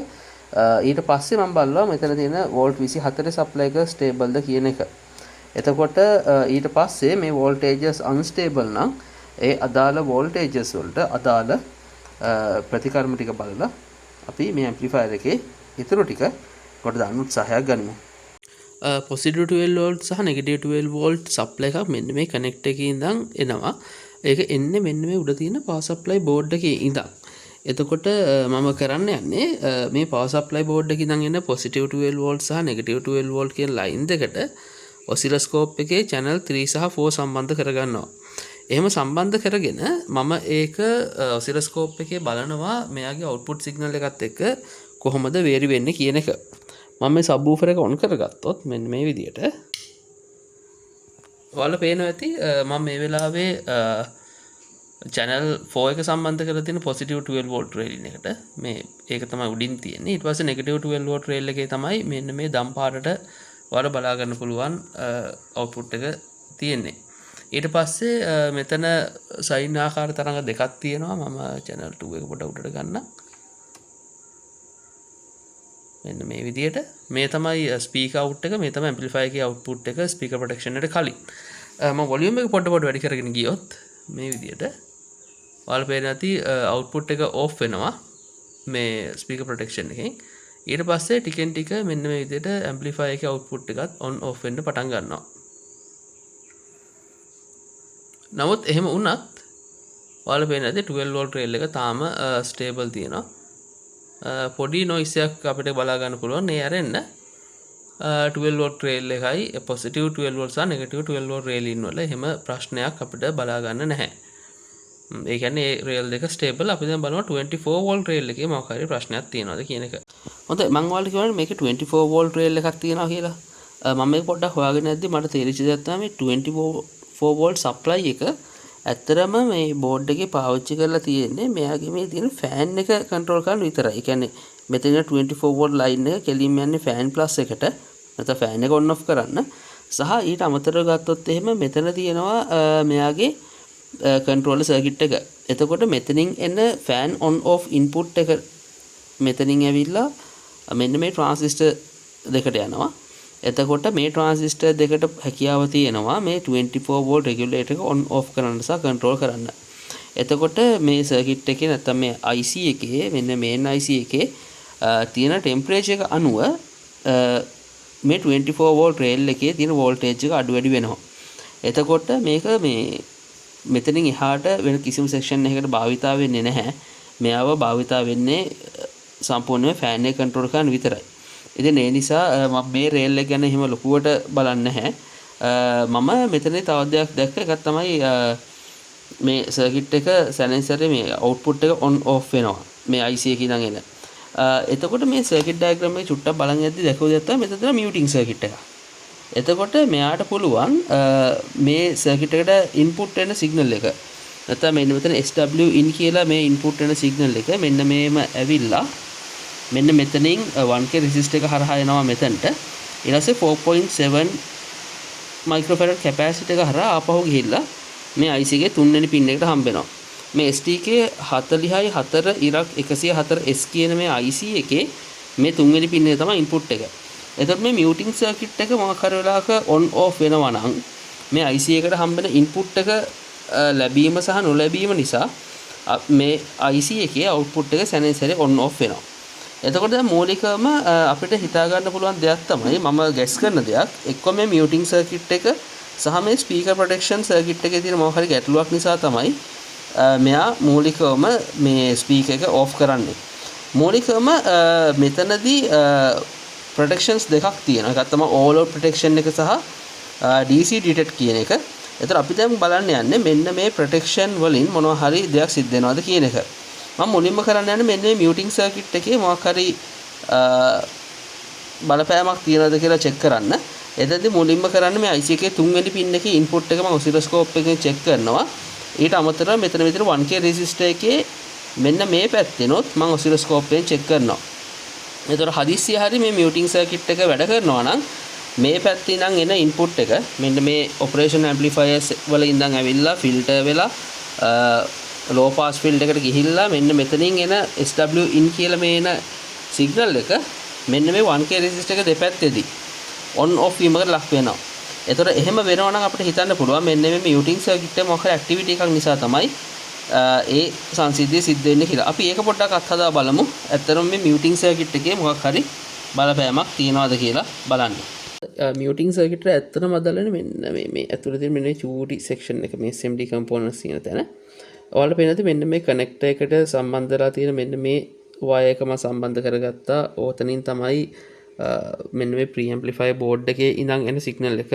ඊට පස්සේ මම බලනවා මෙතන තියෙන වෝල්ට් 24 සප්ලයි එක ස්ටේබල්ද කියන එක. එතකොට ඊට පස්සේ මේ වෝල්ටේජස් අන්ස්ටේබල් නම් ඒ අදාළ වෝල්ටේජස් වලට අදාළ ප්‍රතිකර්ම ටික බලලා අපි මේ ඇම්ප්ලිෆයර් එකේ ඉතුරු ටික කොට දාන්න උත්සාහයක් ගනිමු. පොසිටිව් 12 වෝල්ට් සහ නෙගටිව් 12 වෝල්ට් සප්ලයි එකක් මෙන්න මේ කනෙක්ටර් එකේ ඉඳන් එනවා. ඒක එන්නේ මෙන්න මේ උඩ තියෙන පවර් සප්ලයි බෝඩ් එකේ ඉඳන්. එතකොට මම කරන්න යන්නේ මේ පවර් සප්ලයි බෝඩ් එකේ ඉඳන් එන පොසිටිව් 12 වෝල්ට් සහ නෙගටිව් 12 වෝල්ට් කියන ලයින් දෙකට ඔසිලොස්කෝප් එකේ channel 3 සහ 4 සම්බන්ධ කරගන්නවා. එහෙම සම්බන්ධ කරගෙන මම ඒක ඔසිලොස්කෝප් එකේ බලනවා මෙයාගේ අවුට්පුට් සිග්නල් එකත් එක්ක කොහොමද වේරි වෙන්නේ කියන එක. මම මේ සබ්වූෆර් එක ඔන් කරගත්තොත් මෙන්න මේ විදියට ඔයාලා පේනවා ඇති මම මේ වෙලාවේ channel 4 එක සම්බන්ධ කරලා තියෙන positive 12 volt rail එකට මේ ඒක තමයි උඩින් තියෙන්නේ. ඊට පස්සේ negative 12 volt rail එකේ තමයි මෙන්න මේ දම් පාටට ඔයාලා බලා ගන්න පුළුවන් output එක තියෙන්නේ. ඊට පස්සේ මෙතන සයින් ආකාර තරංග දෙකක් තියෙනවා. මම channel 2 එක පොඩ උඩට ගන්නම්. මෙන්න මේ විදියට මේ තමයි ස්පීකර් අවුට් එක, මේ තමයි ඇම්ප්ලිෆයර් එකේ අවුට්පුට් එක ස්පීකර් ප්‍රොටෙක්ෂන් එකට කලින්. මම වොලියුම් එක පොඩ වැඩි කරගෙන ගියොත් මේ විදියට ඔයාලා පේන ඇති අවුට්පුට් එක ඕෆ් වෙනවා මේ ස්පීකර් ප්‍රොටෙක්ෂන් එකෙන්. ඊට පස්සේ ටිකෙන් ටික මෙන්න මේ විදියට ඇම්ප්ලිෆයර් එකේ අවුට්පුට් එකත් ඔන් ඕෆ් වෙන්න පටන් ගන්නවා. නමුත් එහෙම වුණත් ඔයාලා පේන ඇති 12 volt rail එක තාම ස්ටේබල් තියෙනවා. පොඩි නොයිස් එකක් අපිට බලා ගන්න පුළුවන්. මේ ඇරෙන්න 12 volt rail එකයි positive 12 volt සහ negative 12 volt rail වල එහෙම ප්‍රශ්නයක් අපිට බලා ගන්න නැහැ. ඒ කියන්නේ මේ rail දෙක stable. අපි දැන් බලනවා 24 volt rail එකේ මොකක් හරි ප්‍රශ්නයක් තියෙනවද කියන එක. හොඳයි මම ඔයාලට කියවනේ මේකේ 24 volt rail එකක් තියෙනවා කියලා. මම මේක පොඩ්ඩක් හොයාගෙන යද්දි මට තේරිච්ච දෙයක් තමයි මේ 24 volt supply එක ඇත්තරම මේ බෝඩ් එකේ පාවිච්චි කරලා තියෙන්නේ මෙයාගේ මේ තියෙන ෆෑන් එක කන්ට්‍රෝල් කරන්න විතරයි. ඒ කියන්නේ මෙතන 24 volt line එක කෙලින්ම යන්නේ ෆෑන් ප්ලස් එකට. නැත්නම් ෆෑන් එක ඔන් ඔෆ් කරන්න. සහ ඊට අමතරව ගත්තොත් එහෙම මෙතන තියෙනවා මෙයාගේ කන්ට්‍රෝලර් සර්කිට් එක. එතකොට මෙතනින් එන ෆෑන් ඔන් ඔෆ් ඉන්පුට් එක මෙතනින් ඇවිල්ලා මෙන්න මේ ට්‍රාන්සිස්ටර් දෙකට යනවා. එතකොට මේ ට්‍රාන්සිස්ටර් දෙකට හැකියාව තියෙනවා මේ 24 volt regulator එක on off කරන්න සහ control කරන්න. එතකොට මේ circuit එකේ නැත්නම් මේ IC එකේ මෙන්න main IC එකේ තියෙන temperature එක අනුව මේ 24 volt rail එකේ තියෙන voltage එක අඩු වැඩි වෙනවා. එතකොට මේක මේ මෙතනින් එහාට වෙන කිසිම section එකකට භාවිතා වෙන්නේ නැහැ. මෙයාව භාවිතා වෙන්නේ සම්පූර්ණයෙන්ම fan එක control කරන්න විතරයි. ඉතින් ඒ නිසා මම මේ රේල් එක ගැන එහෙම ලොකුවට බලන්නේ නැහැ. මම මෙතනදී තවත් දෙයක් දැක්ක. එකක් තමයි මේ සර්කිට් එක සැලෙන්සරේ මේ අවුට්පුට් එක ඔන් ඕෆ් වෙනවා. මේ IC එකේ ඉඳන් එන. එතකොට මේ සර්කිට් ඩයග්‍රෑම් එක චුට්ටක් බලන් යද්දි දැකුව දෙයක් තමයි මෙතන තියෙන මියුටින් සර්කිට් එක. එතකොට මෙයාට පුළුවන් මේ සර්කිට් එකට ඉන්පුට් වෙන සිග්නල් එක. නැත්නම් මෙන්න මෙතන SW in කියලා මේ ඉන්පුට් වෙන සිග්නල් එක මෙන්න මේම ඇවිල්ලා මෙන්න මෙතනින් 1K resistor එක හරහා එනවා මෙතනට. ඊට පස්සේ 4.7 microfarad capacitor එක හරහා ආපහු ගිහිල්ලා මේ IC එකේ තුන්වෙනි පින් එකට හම්බ වෙනවා. මේ STK 40/4 ඉරක් 104S කියන මේ IC එකේ මේ තුන්වෙනි පින් එක තමයි ඉන්පුට් එක. එතකොට මේ muting circuit එක මොකක් හරි වෙලාවක on off වෙනවා නම් මේ IC එකට හම්බෙන ඉන්පුට් එක ලැබීම සහ නොලැබීම නිසා මේ IC එකේ output එක සැනෙන්සරේ on off වෙනවා. එතකොට දැන් මූලිකවම අපිට හිතා ගන්න පුළුවන් දෙයක් තමයි මම ගැස් කරන දෙයක් එක්ක මේ muting circuit එක සහ මේ speaker protection circuit එකේ තියෙන මොකක් හරි ගැටලුවක් නිසා තමයි මෙයා මූලිකවම මේ speaker එක off කරන්නේ. මූලිකවම මෙතනදී protections දෙකක් තියෙනවා. එකක් තමයි all out protection එක සහ DC detect කියන එක. එතකොට අපි දැන් බලන්න යන්නේ මෙන්න මේ protection වලින් මොනවා හරි දෙයක් සිද්ධ වෙනවද කියන එක. මම මුලින්ම කරන්න යන්නේ මෙන්න මේ muting circuit එකේ මොකක් හරි බලපෑමක් තියනවද කියලා check කරන්න. එතෙන්දී මුලින්ම කරන්න මේ IC එකේ තුන්වෙනි pin එකේ input එක මම oscilloscope එකෙන් check කරනවා. ඊට අමතරව මෙතන 1K resistor එකේ මෙන්න මේ පැත්තෙනොත් මම oscilloscope එකෙන් check කරනවා. එතකොට හදිස්සිය හරි මේ muting circuit එක වැඩ කරනවා නම් මේ පැත්තේ ඉඳන් එන input එක මෙන්න මේ operation amplifiers වල ඉඳන් ඇවිල්ලා filter වෙලා low pass filter එකට ගිහිල්ලා මෙන්න මෙතනින් එන SW in කියලා මේ එන signal එක මෙන්න මේ 1K resistor එක දෙපැත්තේදී on off වීමකට ලක් වෙනවා. එතකොට එහෙම වෙනවා නම් අපිට හිතන්න පුළුවන් මෙන්න මේ muting circuit එක මොකක් හරි activity එකක් නිසා තමයි ඒ සංසිද්ධිය සිද්ධ වෙන්නේ කියලා. අපි ඒක පොඩ්ඩක් අත්හදා බලමු. ඇත්තටම මේ muting circuit එකේ මොකක් හරි බලපෑමක් තියනවාද කියලා බලන්න. මියටිං සර්කිට ඇත්තන මදලන මෙන්න මේ ඇතුළති මෙන්න චූටි සෙක්ෂන් එක මේ SMD කම්පෝනස් කියන තැන ඔයාලට පේනද මෙන්න මේ කනෙක්ටර් එකට සම්බන්ධලා තියෙන මෙන්න මේ වයරකම සම්බන්ධ කරගත්තා ඕතනින් තමයි මෙන්න මේ ප්‍රී ඇම්ප්ලිෆයර් බෝඩ් එකේ ඉඳන් එන සිග්නල් එක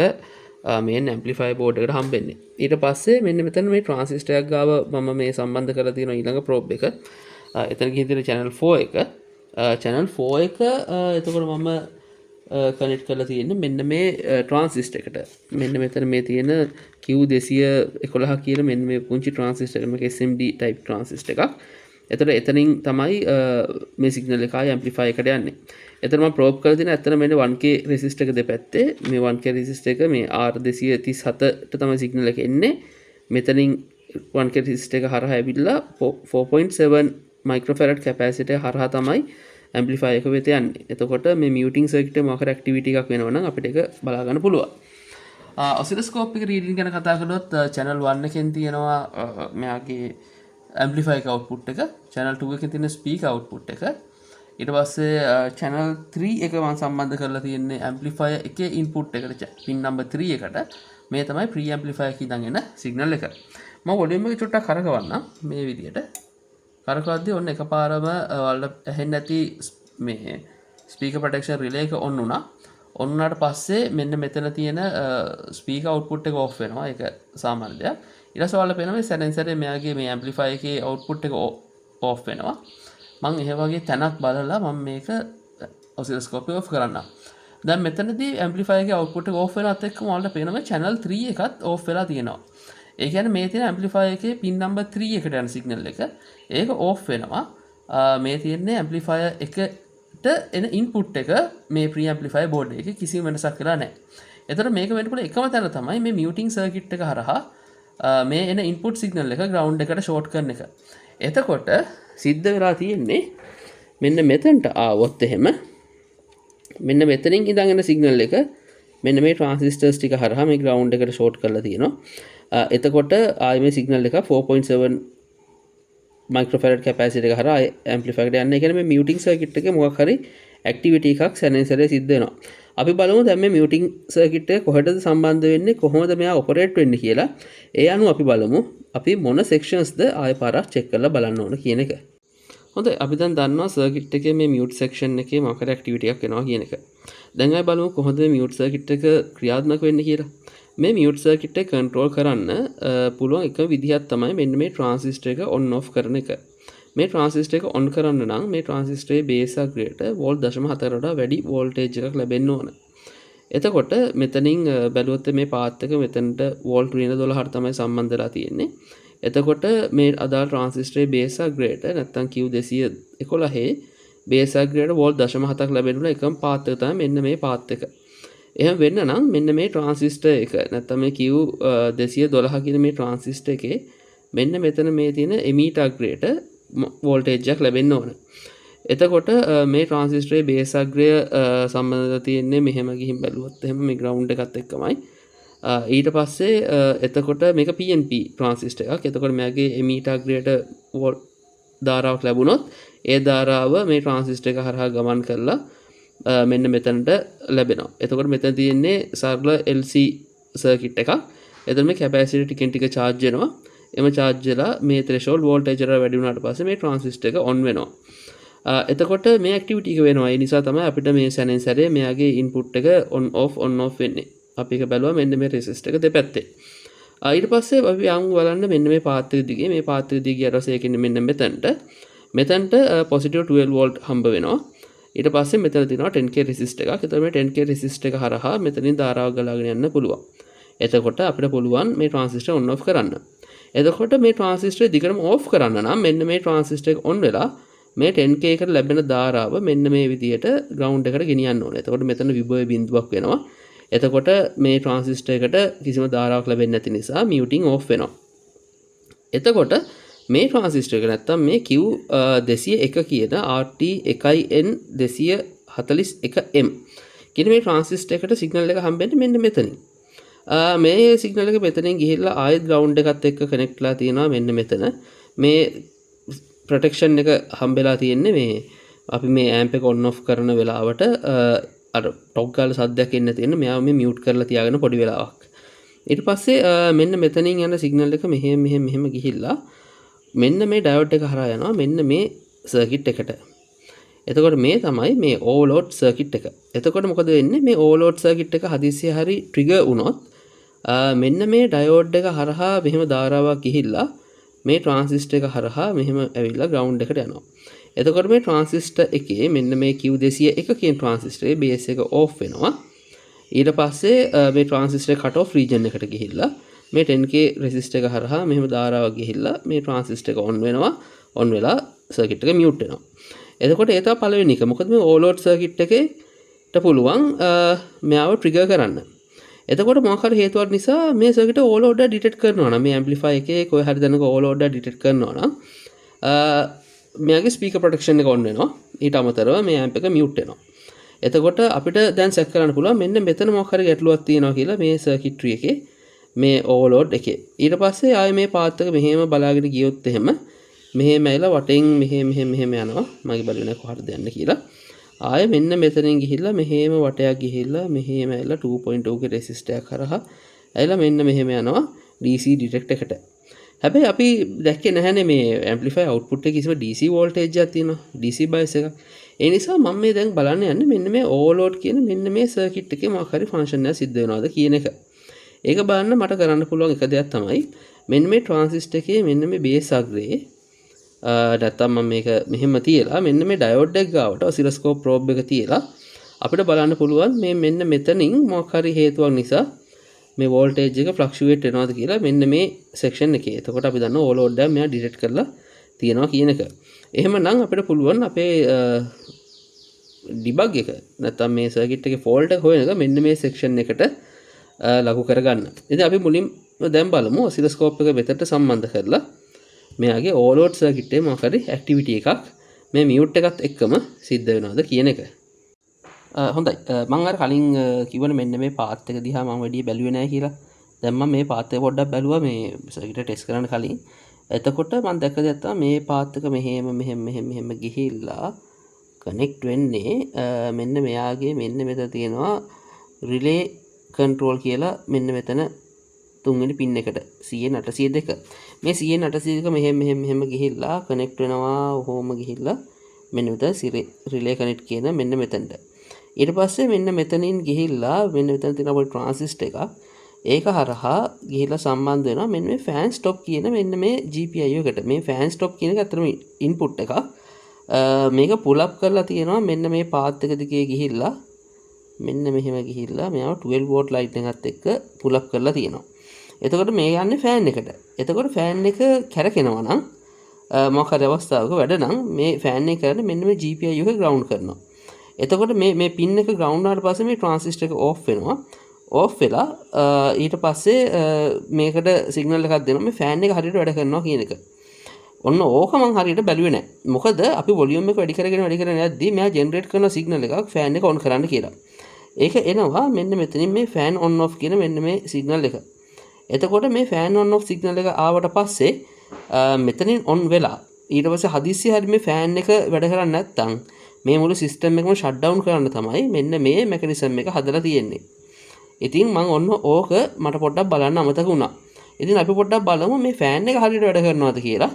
මේ ඇම්ප්ලිෆයර් බෝඩ් එකට හම්බෙන්නේ ඊට පස්සේ මෙන්න මෙතන මේ ට්‍රාන්සිස්ටර් එකක් ගාව මම මේ සම්බන්ධ කරලා තියෙන ඊළඟ ප්‍රෝබ් එක එතන ගිහින් තියෙන channel 4 එක channel 4 එක එතකොට මම කනෙක්ට් කරලා තියෙන්නේ මෙන්න මේ ට්‍රාන්සිස්ටර් එකට මෙන්න මෙතන මේ තියෙන Q211 කියන මෙන්න මේ පුංචි ට්‍රාන්සිස්ටර් එක SMD type ට්‍රාන්සිස්ටර් එකක්. එතකොට එතනින් තමයි මේ සිග්නල් එක ආයි ඇම්ප්ලිෆයර් එකට යන්නේ. එතන මම ප්‍රෝබ් කරලා තියෙන ඇත්තට මෙන්න 1K රෙසිස්ටර් එක දෙපැත්තේ මේ 1K රෙසිස්ටර් එක මේ R237ට තමයි සිග්නල් එක එන්නේ. මෙතනින් 1K රෙසිස්ටර් එක හරහා ඇවිල්ලා 4.7 මයික්‍රෝෆැරඩ් කැපැසිටර් හරහා තමයි ඇම්ප්ලිෆයර් එක වෙත යන්නේ. එතකොට මේ මියුටිං සර්කිට් එකේ මොකක් ඇක්ටිවිටි එකක් වෙනවා නම් අපිට ඒක බලා ගන්න පුළුවන්. ඔසිලොස්කෝප් එක රීඩින් ගැන කතා කළොත් channel 1 එකෙන් තියෙනවා මෙයාගේ ඇම්ප්ලිෆයර් එක අවුට්පුට් එක, channel 2 එකෙන් තියෙන ස්පීකර් අවුට්පුට් එක. ඊට පස්සේ channel 3 එක මම සම්බන්ධ කරලා තියෙන්නේ ඇම්ප්ලිෆයර් එකේ ඉන්පුට් එකට pin number 3 එකට. මේ තමයි ප්‍රී ඇම්ප්ලිෆයර් එකකින් ඉඳන් එන සිග්නල් එක. මම වොලියුම් එක චුට්ටක් කරකවන්නම් මේ විදියට. කරකවද්දී ඔන්න එකපාරම ඔයාලට ඇහෙන්නේ නැති මේ ස්පීකර් ප්‍රොටෙක්ෂන් රිලේ එක ඔන් වුණා. ඔන් වුණාට පස්සේ මෙන්න මෙතන තියෙන ස්පීකර් අවුට්පුට් එක ඔෆ් වෙනවා. ඒක සාමාන්‍ය දෙයක්. ඊට පස්සේ ඔයාලට පේනවා මේ සැරෙන් මෙයාගේ මේ ඇම්ප්ලිෆයර් එකේ අවුට්පුට් එක ඔෆ් වෙනවා. මම එහෙ වගේ තැනක් බලලා මම මේක ඔසිලොස්කෝප් එක ඔෆ් කරන්නම්. දැන් මෙතනදී ඇම්ප්ලිෆයර් එකේ අවුට්පුට් එක ඔෆ් වෙනවත් එක්කම ඔයාලට පේනවා channel 3 එකත් ඔෆ් වෙලා තියෙනවා. ඒ කියන්නේ මේ තියෙන ඇම්ප්ලිෆයර් එකේ pin number 3 එකට යන සිග්නල් එක ඒක ඕෆ් වෙනවා. මේ තියෙන්නේ ඇම්ප්ලිෆයර් එකට එන ඉන්පුට් එක මේ ප්‍රී ඇම්ප්ලිෆයර් බෝඩ් එකේ කිසිම වෙනසක් වෙලා නැහැ. එතකොට මේක වෙන්න පුළුවන් එකම තැන තමයි මේ මියුටිං සර්කිට් එක හරහා මේ එන ඉන්පුට් සිග්නල් එක ග්‍රවුන්ඩ් එකට ෂෝට් කරන එක. එතකොට සිද්ධ වෙලා තියෙන්නේ මෙන්න මෙතනට ආවොත් එහෙම මෙන්න මෙතනින් ඉඳන් එන සිග්නල් එක මෙන්න මේ ට්‍රාන්සිස්ටර්ස් ටික හරහා මේ ග්‍රවුන්ඩ් එකට ෂෝට් කරලා තියෙනවා. එතකොට ආයි මේ සිග්නල් එක 4.7 මයික්‍රෝෆැරඩ් කැපැසිටර් එක හරහා ඇම්ප්ලිෆයර් එකට යන්නේ. ඒ කියන්නේ මේ මියුටිං සර්කිට් එකේ මොකක් හරි ඇක්ටිවිටි එකක් සැරෙන් සිද්ධ වෙනවා. අපි බලමු දැන් මේ මියුටිං සර්කිට් එක කොහෙටද සම්බන්ධ වෙන්නේ, කොහොමද මෙයා ඔපරේට් වෙන්නේ කියලා. ඒ අනුව අපි බලමු අපි මොන සෙක්ෂන්ස්ද ආයෙ පාරක් චෙක් කරලා බලන්න ඕන කියන එක. හොඳයි, අපි දැන් දන්නවා සර්කිට් එකේ මේ මියුට් සෙක්ෂන් එකේ මොකක් හරි ඇක්ටිවිටි එකක් වෙනවා කියන එක. දැන් ආයෙ බලමු කොහොමද මේ මියුට් සර්කිට් එක ක්‍රියාත්මක වෙන්නේ කියලා. මේ මියුට් සර්කිට් එක කන්ට්‍රෝල් කරන්න පුළුවන් එක විදිහක් තමයි මෙන්න මේ ට්‍රාන්සිස්ටර් එක ඔන් ඔෆ් කරන එක. මේ ට්‍රාන්සිස්ටර් එක ඔන් කරන්න නම් මේ ට්‍රාන්සිස්ටරේ බේස් අග්‍රයට වෝල්ට් 0.4කට වඩා වැඩි වෝල්ටේජ් එකක් ලැබෙන්න ඕන. එතකොට මෙතනින් බැලුවොත් මේ පාත් එක මෙතනට වෝල්ට් 12ට තමයි සම්බන්ධලා තියෙන්නේ. එතකොට මේ අදාළ ට්‍රාන්සිස්ටරේ බේස් අග්‍රයට නැත්තම් Q211 බේස් අග්‍රයට වෝල්ට් 0.7ක් ලැබෙන්න එකම පාත් එක තමයි මෙන්න මේ පාත් එක. එහෙම වෙන්න නම් මෙන්න මේ ට්‍රාන්සිස්ටර් එක නැත්තම් මේ Q212 කියන මේ ට්‍රාන්සිස්ටර් එකේ මෙන්න මෙතන මේ තියෙන එමීටර් අග්‍රයට වෝල්ටේජ් එකක් ලැබෙන්න ඕන. එතකොට මේ ට්‍රාන්සිස්ටරේ බේස් අග්‍රය සම්බන්ධව තියෙන්නේ මෙහෙම ගිහින් බැලුවොත් එහෙම මේ ග්‍රවුන්ඩ් එකත් එක්කමයි. ඊට පස්සේ එතකොට මේක PNP ට්‍රාන්සිස්ටර් එකක්. එතකොට මෙයාගේ එමීටර් අග්‍රයට වෝල්ට් ධාරාවක් ලැබුණොත් ඒ ධාරාව මේ ට්‍රාන්සිස්ටර් එක හරහා ගමන් කරලා මෙන්න මෙතනට ලැබෙනවා. එතකොට මෙතන තියෙන්නේ සරල LC සර්කිට් එකක්. එතන මේ කැපැසිටර් ටිකෙන් ටික charge වෙනවා. එම charge වෙලා මේ threshold voltage එක වැඩි වුණාට පස්සේ මේ transistor එක on වෙනවා. එතකොට මේ activity එක වෙනවා. ඒ නිසා තමයි අපිට මේ සැනෙන් සැරේ මෙයාගේ input එක on off වෙන්නේ. අපි ඒක බැලුවා මෙන්න මේ resistor එක දෙපැත්තේ. ඊට පස්සේ අපි යමු බලන්න මෙන්න මේ path එක දිගේ මේ path එක දිගේ ඊට පස්සේ ඒකෙන්නේ මෙන්න මෙතනට positive 12 volt හම්බ වෙනවා. ඊට පස්සේ මෙතන තියෙනවා 10k resistor එකක්. එතකොට මේ 10k resistor එක හරහා මෙතනින් ධාරාව ගලාගෙන යන්න පුළුවන්. එතකොට අපිට පුළුවන් මේ transistor on off කරන්න. එතකොට මේ transistor දිගටම off කරන්න නම් මෙන්න මේ transistor එක on වෙලා මේ 10k එකට ලැබෙන ධාරාව මෙන්න මේ විදියට ground එකට ගෙනියන්න ඕනේ. එතකොට මෙතන විභව බිඳුවක් වෙනවා. එතකොට මේ transistor එකට කිසිම ධාරාවක් ලැබෙන්නේ නැති නිසා muting off වෙනවා. එතකොට මේ transistor එක නැත්තම් මේ Q201 කියන RT1N241M කියන මේ transistor එකට signal එක හම්බෙන්නේ මෙන්න මෙතනින්. මේ signal එක මෙතනින් ගිහිල්ලා ආයෙත් ground එකත් එක්ක connect ලා තියෙනවා මෙන්න මෙතන. මේ protection එක හම්බෙලා තියෙන්නේ මේ අපි මේ amp එක on off කරන වෙලාවට අර ටොක් ගාලා සද්දයක් එන්න තියෙන මෙයා මේ මියුට් කරලා තියාගෙන පොඩි වෙලාවක්. ඊට පස්සේ මෙන්න මෙතනින් යන සිග්නල් එක මෙහෙම ගිහිල්ලා මෙන්න මේ ඩයෝඩ් එක හරහා යනවා මෙන්න මේ සර්කිට් එකට. එතකොට මේ තමයි මේ ඕවර්ලෝඩ් සර්කිට් එක. එතකොට මොකද වෙන්නේ මේ ඕවර්ලෝඩ් සර්කිට් එක හදිස්සිය හරි ට්‍රිගර් වුණොත් මෙන්න මේ ඩයෝඩ් එක හරහා මෙහෙම ධාරාවක් ගිහිල්ලා මේ ට්‍රාන්සිස්ටර් එක හරහා මෙහෙම ඇවිල්ලා ග්‍රවුන්ඩ් එකට යනවා. එතකොට මේ ට්‍රාන්සිස්ටර් එකේ මෙන්න මේ Q201 කියන ට්‍රාන්සිස්ටරේ බේස් එක ඕෆ් වෙනවා. ඊට පස්සේ මේ ට්‍රාන්සිස්ටර් කට් ඔෆ් රීජන් එකට ගිහිල්ලා මේ 10K රෙසිස්ටර් එක හරහා මෙහෙම ධාරාවක් ගිහිල්ලා මේ ට්‍රාන්සිස්ටර් එක ඔන් වෙනවා. ඔන් වෙලා සර්කිට් එක මියුට් වෙනවා. එතකොට ඒ තමයි පළවෙනි එක. මොකද මේ ඕවර්ලෝඩ් සර්කිට් එකේට පුළුවන් මෙයාව ට්‍රිගර් කරන්න. එතකොට මොකක් හරි හේතුවක් නිසා මේ සර්කිට් එක ඕවර්ලෝඩ් එක ඩිටෙක්ට් කරනවා නම් මේ ඇම්ප්ලිෆයර් එකේ කොයි හරි දැනක ඕවර්ලෝඩ් එක ඩිටෙක්ට් කරනවා නම් මෙයාගේ ස්පීකර් ප්‍රොටෙක්ෂන් එක ඔන් වෙනවා. ඊට අමතරව මේ ඇම්ප් එක මියුට් වෙනවා. එතකොට අපිට දැන් සෙට් කරන්න පුළුවන් මෙන්න මෙතන මොකක් හරි ගැටලුවක් තියෙනවා කියලා මේ සර්කිට්‍රි එකේ මේ ඕවර්ලෝඩ් එකේ. ඊට පස්සේ ආයේ මේ පාත් එක මෙහෙම බලාගෙන ගියොත් එහෙම මෙහෙම ඇවිල්ලා වටෙන් මෙහෙම යනවා. මගේ බලුවේ නැහැ කොහටද යන්නේ කියලා. ආයේ මෙන්න මෙතනින් ගිහිල්ලා මෙහෙම වටයක් ගිහිල්ලා මෙහෙම ඇවිල්ලා 2.2 ගේ රෙසිස්ටර් එක කරා ඇවිල්ලා මෙන්න මෙහෙම යනවා DC ඩිටෙක්ටර් එකට. හැබැයි අපි දැක්කේ නැහැනේ මේ ඇම්ප්ලිෆයර් අවුට්පුට් එකේ කිසිම DC වෝල්ටේජ් එකක් තියෙනවා. DC බයස් එකක්. ඒ නිසා මම මේ දැන් බලන්න යන්නේ මෙන්න මේ ඕවර්ලෝඩ් කියන මෙන්න මේ සර්කිට් එකේ මොකක් හරි ෆන්ක්ෂන් එකක් සිද්ධ වෙනවද කියන එක. ඒක බලන්න මට කරන්න පුළුවන් එක දෙයක් තමයි මෙන්න මේ ට්‍රාන්සිස්ටර් එකේ මෙන්න මේ බේස් අග්‍රේ නැත්තම් මම මේක මෙහෙම තියලා මෙන්න මේ ඩයෝඩ් එක ගාවට ඔසිලොස්කෝප් ප්‍රෝබ් එක තියලා අපිට බලන්න පුළුවන් මේ මෙන්න මෙතනින් මොකක් හරි හේතුවක් නිසා මේ වෝල්ටේජ් එක ෆ්ලක්චුවේට් වෙනවද කියලා මෙන්න මේ සෙක්ෂන් එකේ. එතකොට අපි දන්නවා ඕවර්ලෝඩ් එක මෙයා ඩිටෙක්ට් කරලා තියනවා කියන එක. එහෙමනම් අපිට පුළුවන් අපේ ඩිබග් එක නැත්තම් මේ සර්කිට් එකේ ෆෝල්ට් එක හොයන එක මෙන්න මේ සෙක්ෂන් එකට ලඝු කරගන්න. ඉතින් අපි මුලින් දැන් බලමු ඔසිලොස්කෝප් එක වෙතට සම්බන්ධ කරලා මෙයාගේ ඕවර්ලෝඩ් සර්කිට් එකේ මොකක් හරි ඇක්ටිවිටි එකක් මේ මියුට් එකත් එක්කම සිද්ධ වෙනවද කියන එක. හොඳයි මම අර කලින් කිව්වනේ මෙන්න මේ පාත් එක දිහා මම වැඩි බැලුවේ නැහැ කියලා. දැන් මම මේ පාත් එක පොඩ්ඩක් බැලුවා මේ සර්කිට් එක ටෙස්ට් කරන්න කලින්. එතකොට මම දැක්ක දේ තමයි මේ පාත් එක මෙහෙම ගිහිල්ලා කනෙක්ට් වෙන්නේ මෙන්න මෙයාගේ මෙන්න මෙතන තියෙනවා රිලේ කන්ට්‍රෝල් කියලා මෙන්න මෙතන තුන්වෙනි පින් එකට CN802 මේ CN802 මෙහෙම ගිහිල්ලා කනෙක්ට් වෙනවා ඔහොම ගිහිල්ලා මෙන්න මෙතන රිලේ කනෙක්ට් කියන මෙන්න මෙතනට ඊට පස්සේ මෙන්න මෙතනින් ගිහිල්ලා මෙන්න මෙතන තියෙන පොඩි ට්‍රාන්සිස්ටර් එකක් ඒක හරහා ගිහිල්ලා සම්බන්ධ වෙනවා මෙන්න මේ ෆෑන් ස්ටොප් කියන මෙන්න මේ GPIO එකට මේ ෆෑන් ස්ටොප් කියන එක අතරම ඉන්පුට් එකක් මේක පුල් අප් කරලා තියෙනවා මෙන්න මේ පාත් එක දිගේ ගිහිල්ලා මෙන්න මෙහෙම ගිහිල්ලා මෙයාව 12 වෝල්ට් ලයිට් එකත් එක්ක පුල් අප් කරලා තියෙනවා. එතකොට මේ යන්නේ ෆෑන් එකට. එතකොට ෆෑන් එක කැරකෙනවා නම් මොකක් හරි අවස්ථාවක වැඩ නම් මේ ෆෑන් එක කරන්නේ මෙන්න මේ GPIO එක ග්‍රවුන්ඩ් කරනවා. එතකොට මේ පින් එක ග්‍රවුන්ඩ් වුණාට පස්සේ මේ ට්‍රාන්සිස්ටර් එක ඕෆ් වෙනවා. ඕෆ් වෙලා ඊට පස්සේ මේකට සිග්නල් එකක් දෙනවා මේ ෆෑන් එක හරියට වැඩ කරනවා කියන එක. ඔන්න ඕක මං හරියට බැලුවේ නැහැ. මොකද අපි වොලියුම් එක වැඩි කරගෙන යද්දී මෙයා ජෙනරේට් කරන සිග්නල් එකක් ෆෑන් එක ඔන් කරන්න කියලා. ඒක එනවා මෙන්න මෙතනින් මේ ෆෑන් ඔන් ඔෆ් කියන මෙන්න මේ සිග්නල් එක. එතකොට මේ ෆෑන් ඔන් ඔෆ් සිග්නල් එක ආවට පස්සේ මෙතනින් ඔන් වෙලා ඊට පස්සේ හදිස්සිය හරි මේ ෆෑන් එක වැඩ කරන්නේ නැත්නම් මේ මුළු සිස්ටම් එකම ෂට් ඩවුන් කරන්න තමයි මෙන්න මේ මෙකනිසම් එක හදලා තියෙන්නේ. ඉතින් මං ඔන්න ඕක මට පොඩ්ඩක් බලන්න අමතක වුණා. ඉතින් අපි පොඩ්ඩක් බලමු මේ ෆෑන් එක හරියට වැඩ කරනවද කියලා.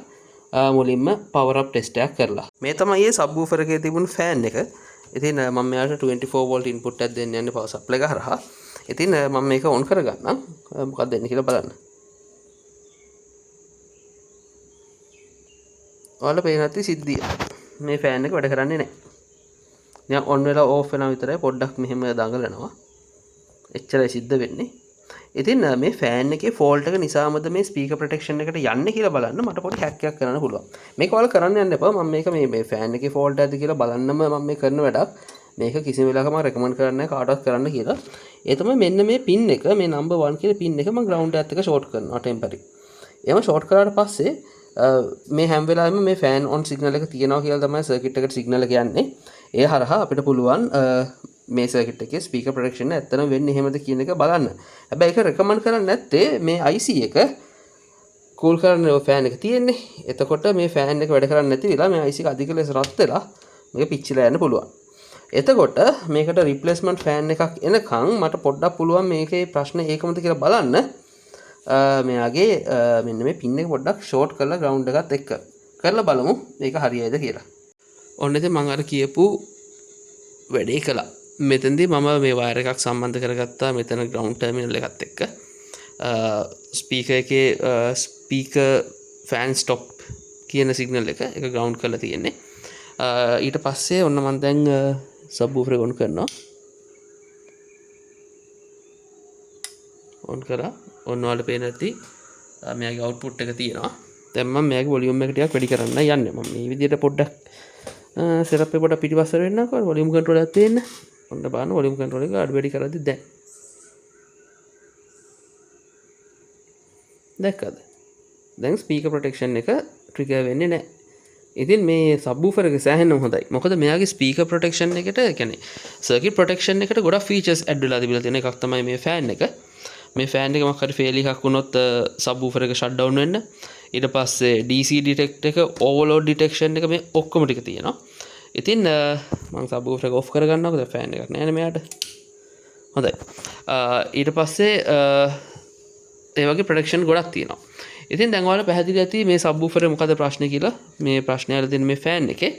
මුලින්ම පවර් අප් ටෙස්ට් එකක් කරලා. මේ තමයි මේ සබ්වූෆර් එකේ තිබුණු ෆෑන් එක. ඉතින් මම මෙයාට 24 වෝල්ට් ඉන්පුට් එකක් දෙන්න යන්නේ පවර් සප්ලයි එක හරහා. ඉතින් මම මේක ඔන් කරගන්නම්. මොකක්ද දෙන්නේ කියලා බලන්න. ඔයාලා පේන ඇති සිද්ධිය. මේ ෆෑන් එක වැඩ කරන්නේ නැහැ. දැන් ඔන් වෙලා ඕෆ් වෙනවා විතරයි පොඩ්ඩක් මෙහෙම දඟලනවා. එච්චරයි සිද්ධ වෙන්නේ. ඉතින් මේ ෆෑන් එකේ ෆෝල්ට් එක නිසාමද මේ ස්පීකර් ප්‍රොටෙක්ෂන් එකට යන්නේ කියලා බලන්න මට පොඩි හැක් එකක් කරන්න පුළුවන්. මේක ඔයාලා කරන්න යන්න එපා. මම මේක මේ ෆෑන් එකේ ෆෝල්ට් එකක්ද කියලා බලන්නම මම මේ කරන වැඩක්. මේක කිසිම වෙලාවක මම රෙකමන්ඩ් කරන්නේ නැහැ කාටවත් කරන්න කියලා. ඒ තමයි මෙන්න මේ පින් එක මේ නම්බර් 1 කියන පින් එක මම ග්‍රවුන්ඩ් එකත් එක්ක ෂෝට් කරනවා ටෙම්පරරි. එහෙම ෂෝට් කරාට පස්සේ මේ හැම වෙලාවෙම මේ ෆෑන් ඔන් සිග්නල් එක තියෙනවා කියලා තමයි සර්කිට් එකට සිග්නල් එක යන්නේ. ඒ හරහා අපිට පුළුවන් මේ සර්කිට් එකේ ස්පීකර් ප්‍රොටෙක්ෂන් එක ඇත්තටම වෙන්නේ එහෙමද කියන එක බලන්න. හැබැයි ඒක රෙකමන්ඩ් කරන්නේ නැත්තේ මේ IC එක කූල් කරන ෆෑන් එක තියෙන්නේ. එතකොට මේ ෆෑන් එක වැඩ කරන්නේ නැති වෙලා මේ IC එක අධික ලෙස රත් වෙලා මේක පිච්චිලා යන්න පුළුවන්. එතකොට මේකට රිප්ලේස්මන්ට් ෆෑන් එකක් එනකන් මට පොඩ්ඩක් පුළුවන් මේකේ ප්‍රශ්නේ ඒකමද කියලා බලන්න. මෙයාගේ මෙන්න මේ පින් එක පොඩ්ඩක් ෂෝට් කරලා ග්‍රවුන්ඩ් එකත් එක්ක කරලා බලමු මේක හරියයිද කියලා. ඔන්න ඉතින් මම අර කියපු වැඩේ කළා. මෙතෙන්දී මම මේ වයර් එකක් සම්බන්ධ කරගත්තා මෙතන ග්‍රවුන්ඩ් ටර්මිනල් එකත් එක්ක. ස්පීකර් එකේ ස්පීකර් ෆෑන් ස්ටොප් කියන සිග්නල් එක ග්‍රවුන්ඩ් කරලා තියෙන්නේ. ඊට පස්සේ ඔන්න මම දැන් සබ්වූෆර් එක ඔන් කරනවා. ඔන් කරා. ඔන්න ඔයාලට පේන ඇති මෙයාගේ අවුට්පුට් එක තියෙනවා. දැන් මම මෙයාගේ වොලියුම් එක ටිකක් වැඩි කරන්න යන්නේ. මම මේ විදිහට පොඩ්ඩක් සෙටප් එක පොඩ්ඩක් පිටිපස්සට වෙන්නකෝ. වොලියුම් කන්ට්‍රෝල් එකක් තියෙන්න. ඔන්න බලන්න වොලියුම් කන්ට්‍රෝල් එක අඩු වැඩි කරද්දි දැන් දැක්කද? දැන් ස්පීකර් ප්‍රොටෙක්ෂන් එක ට්‍රිගර් වෙන්නේ නැහැ. ඉතින් මේ සබ්වූෆර් එක සෑහෙන්න හොඳයි. මොකද මෙයාගේ ස්පීකර් ප්‍රොටෙක්ෂන් එකට කියන්නේ සර්කිට් ප්‍රොටෙක්ෂන් එකට ගොඩක් ෆීචර්ස් ඇඩ් වෙලා තිබිලා තියෙන එකක් තමයි මේ ෆෑන් එක. මේ ෆෑන් එක මොකක් හරි ෆේල් එකක් වුණොත් සබ්වූෆර් එක ෂට් ඩවුන් වෙන්න. ඊට පස්සේ DC ඩිටෙක්ට් එක, ඕවර්ලෝඩ් ඩිටෙක්ෂන් එක මේ ඔක්කොම ටික තියෙනවා. ඉතින් මම සබ්වූෆර් එක ඔෆ් කරගන්නවා. මොකද ෆෑන් එකක් නැහැ නේ මෙයාට. හොඳයි. ඊට පස්සේ ඒ වගේ ප්‍රොටෙක්ෂන් ගොඩක් තියෙනවා. ඉතින් දැන් ඔයාලා පැහැදිලි ඇති මේ සබ්වූෆර් එක මොකද ප්‍රශ්නේ කියලා. මේ ප්‍රශ්නේ අහලා දෙන මේ ෆෑන් එකේ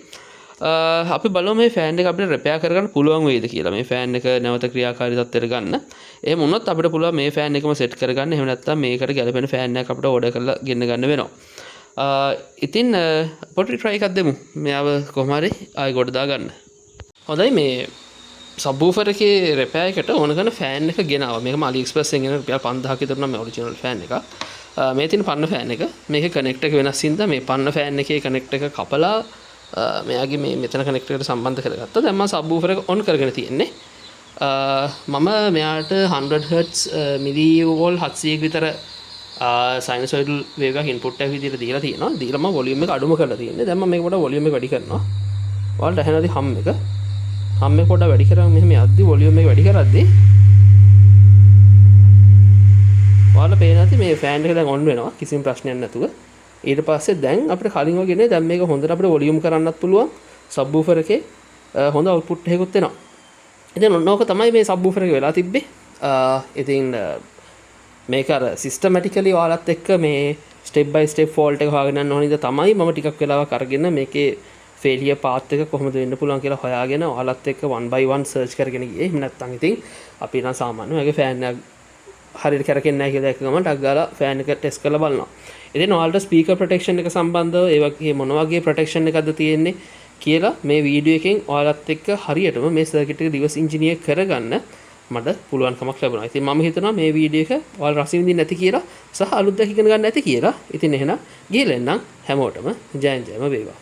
අපි බලමු මේ ෆෑන් එක අපිට රිපෙයාර් කරගන්න පුළුවන් වෙයිද කියලා. මේ ෆෑන් එක නැවත ක්‍රියාකාරී තත්ත්වයට ගන්න. එහෙම වුණොත් අපිට පුළුවන් මේ ෆෑන් එකම සෙට් කරගන්න. එහෙම නැත්නම් මේකට ගැලපෙන ෆෑන් එකක් අපිට ඕඩර් කරලා ගෙන්න ගන්න වෙනවා. ඉතින් පොඩි try එකක් දෙමු. මෙයාව කොහොම හරි ආයෙ ගොඩ දාගන්න. හොඳයි මේ සබ්වූෆර් එකේ රිපෙයාර් එකට ඕන කරන ෆෑන් එක ගෙනාවා. මේකම AliExpress එකෙන් ගෙන රුපියල් 5000ක විතර නම් මේ ඔරිජිනල් ෆෑන් එක. මේ තියෙන පන්න ෆෑන් එක. මේකේ කනෙක්ටර් එක වෙනස් හින්දා මේ පන්න ෆෑන් එකේ කනෙක්ටර් එක කපලා මෙයාගේ මේ මෙතන කනෙක්ටර් එකට සම්බන්ධ කරගත්තා. දැන් මම සබ්වූෆර් එක ඔන් කරගෙන තියෙන්නේ. මම මෙයාට 100 Hz මිලිවෝල්ට් 700ක විතර සයිනසොයිඩල් වේව් එකක් ඉන්පුට් එකක් විදිහට දීලා තියෙනවා. දීලා මම වොලියුම් එක අඩුම කරලා තියෙන්නේ. දැන් මම මේක පොඩ්ඩක් වොලියුම් එක වැඩි කරනවා. ඔයාලට ඇහෙනවද හම් එක? හම් එක පොඩ්ඩක් වැඩි කරාම මෙහෙම යද්දි වොලියුම් එක වැඩි කරද්දි ඔයාලා පේන ඇති මේ ෆෑන් එක දැන් ඔන් වෙනවා කිසිම ප්‍රශ්නයක් නැතුව. ඊට පස්සේ දැන් අපිට කලින් වගේ නේ දැන් මේක හොඳට අපිට වොලියුම් කරන්නත් පුළුවන්. සබ්වූෆර් එකේ හොඳ අවුට්පුට් එකකුත් එනවා. ඉතින් ඔන්නෝක තමයි මේ සබ්වූෆර් එක වෙලා තිබ්බේ. ඉතින් මේක අර සිස්ටමැටිකලි ඔයාලත් එක්ක මේ ස්ටෙප් බයි ස්ටෙප් ෆෝල්ට් එක හොයාගෙන යන්න ඕන ඉතින් තමයි මම ටිකක් වෙලාවක් අරගෙන මේකේ ෆේලියර් පාත් එක කොහොමද වෙන්න පුළුවන් කියලා හොයාගෙන ඔයාලත් එක්ක 1 by 1 සර්ච් කරගෙන ගියේ. එහෙම නැත්නම් ඉතින් අපි නම් සාමාන්‍යයෙන් මේකේ ෆෑන් එක හරියට කරකෙන්නේ නැහැ කියලා දැක්ක ගමන් ටක් ගාලා ෆෑන් එක ටෙස්ට් කරලා බලනවා. ඉතින් ඔයාලට ස්පීකර් ප්‍රොටෙක්ෂන් එක සම්බන්ධව ඒ වගේ මොන වගේ ප්‍රොටෙක්ෂන් එකක්ද තියෙන්නේ කියලා මේ වීඩියෝ එකෙන් ඔයාලත් එක්ක හරියටම මේ සර්කිට් එක රිවර්ස් ඉන්ජිනියර් කරගන්න මට පුළුවන්කමක් ලැබුණා. ඉතින් මම හිතනවා මේ වීඩියෝ එක ඔයාලා රස විඳින්න නැති කියලා සහ අලුත් දෙයක් ඉගෙන ගන්න නැති කියලා. ඉතින් එහෙනම් ගිහලා එන්නම් හැමෝටම ජයෙන් ජයම වේවා.